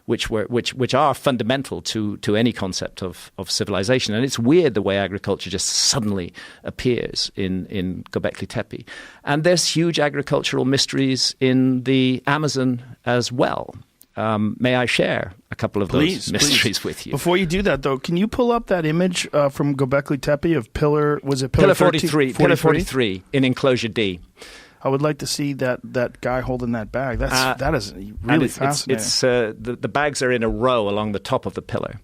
which are fundamental to any concept of civilization. And it's weird the way agriculture just suddenly appears in Göbekli Tepe. And there's huge agricultural mysteries in the Amazon as well. May I share a couple of those mysteries with you? Before you do that, though, can you pull up that image from Göbekli Tepe of Pillar 43? Pillar 43 in Enclosure D. I would like to see that guy holding that bag. That is really fascinating. It's the bags are in a row along the top of the pillar.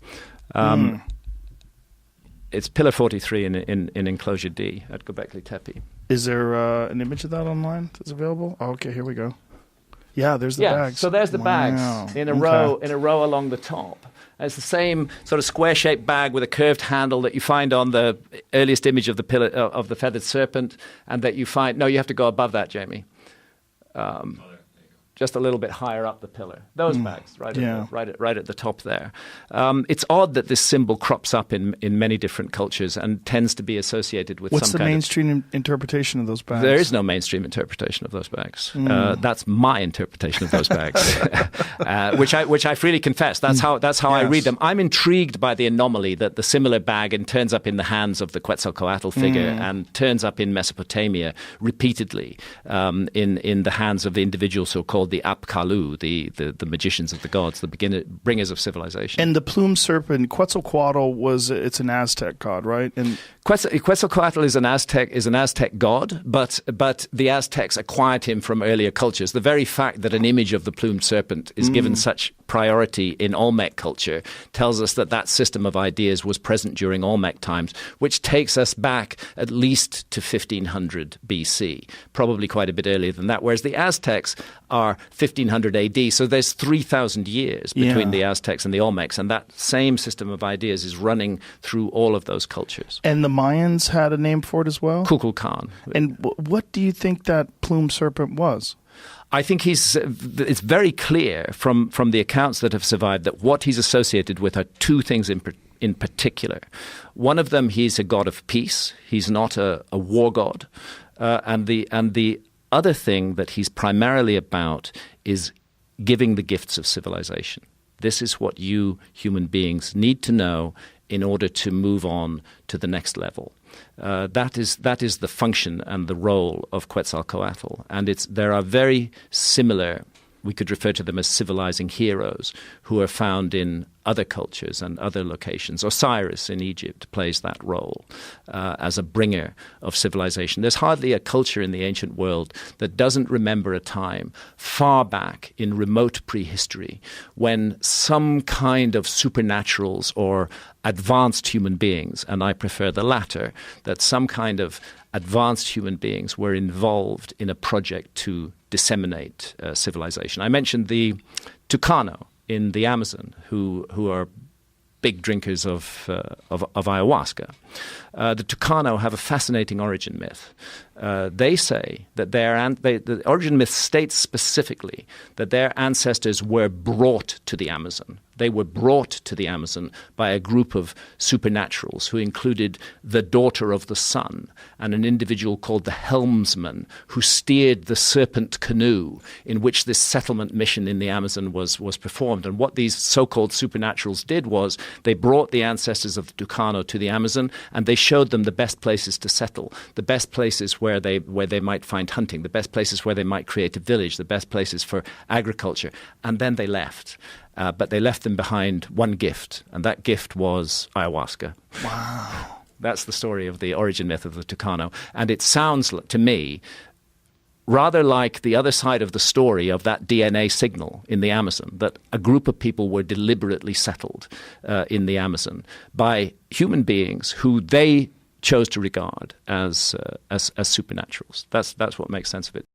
It's Pillar 43 in Enclosure D at Göbekli Tepe. Is there an image of that online that's available? Oh, okay, here we go. Yeah, there's the bags. So there's the bags in a row along the top. It's the same sort of square-shaped bag with a curved handle that you find on the earliest image of the pillar of the feathered serpent, and that you find. No, you have to go above that, Jamie. Just a little bit higher up the pillar. Those bags, right at the top there. It's odd that this symbol crops up in many different cultures and tends to be associated with What's some the mainstream interpretation of those bags? There is no mainstream interpretation of those bags. That's my interpretation of those bags, which I freely confess. That's how I read them. I'm intrigued by the anomaly that the similar bag turns up in the hands of the Quetzalcoatl figure and turns up in Mesopotamia repeatedly in the hands of the individual so-called the Apkallu, the magicians of the gods, the bringers of civilization. And the plumed serpent, Quetzalcoatl it's an Aztec god, right? And Quetzalcoatl is an Aztec god, but the Aztecs acquired him from earlier cultures. The very fact that an image of the plumed serpent is given such priority in Olmec culture tells us that system of ideas was present during Olmec times, which takes us back at least to 1500 BC, probably quite a bit earlier than that, whereas the Aztecs are 1500 AD, so there's 3,000 years between the Aztecs and the Olmecs, and that same system of ideas is running through all of those cultures. And the Mayans had a name for it as well? Kukulkan. And what do you think that plumed serpent was? I think it's very clear from the accounts that have survived that what he's associated with are two things in particular. One of them, he's a god of peace. He's not a war god. And the other thing that he's primarily about is giving the gifts of civilization. This is what you human beings need to know in order to move on to the next level. That is the function and the role of Quetzalcoatl. And there are very similar, we could refer to them as civilizing heroes, who are found in other cultures and other locations. Osiris in Egypt plays that role as a bringer of civilization. There's hardly a culture in the ancient world that doesn't remember a time far back in remote prehistory when some kind of supernaturals or advanced human beings, and I prefer the latter, that some kind of advanced human beings were involved in a project to disseminate civilization. I mentioned the Tucano in the Amazon, who are big drinkers of ayahuasca. The Tucano have a fascinating origin myth. They say that the origin myth states specifically that their ancestors were brought to the Amazon. They were brought to the Amazon by a group of supernaturals who included the daughter of the sun and an individual called the helmsman who steered the serpent canoe in which this settlement mission in the Amazon was performed. And what these so-called supernaturals did was they brought the ancestors of the Tucano to the Amazon and they showed them the best places to settle, the best places where they might find hunting, the best places where they might create a village, the best places for agriculture. And then they left. But they left them behind one gift, and that gift was ayahuasca. Wow. That's the story of the origin myth of the Tucano. And it sounds to me rather like the other side of the story of that DNA signal in the Amazon, that a group of people were deliberately settled in the Amazon by human beings who they chose to regard as supernaturals. That's what makes sense of it.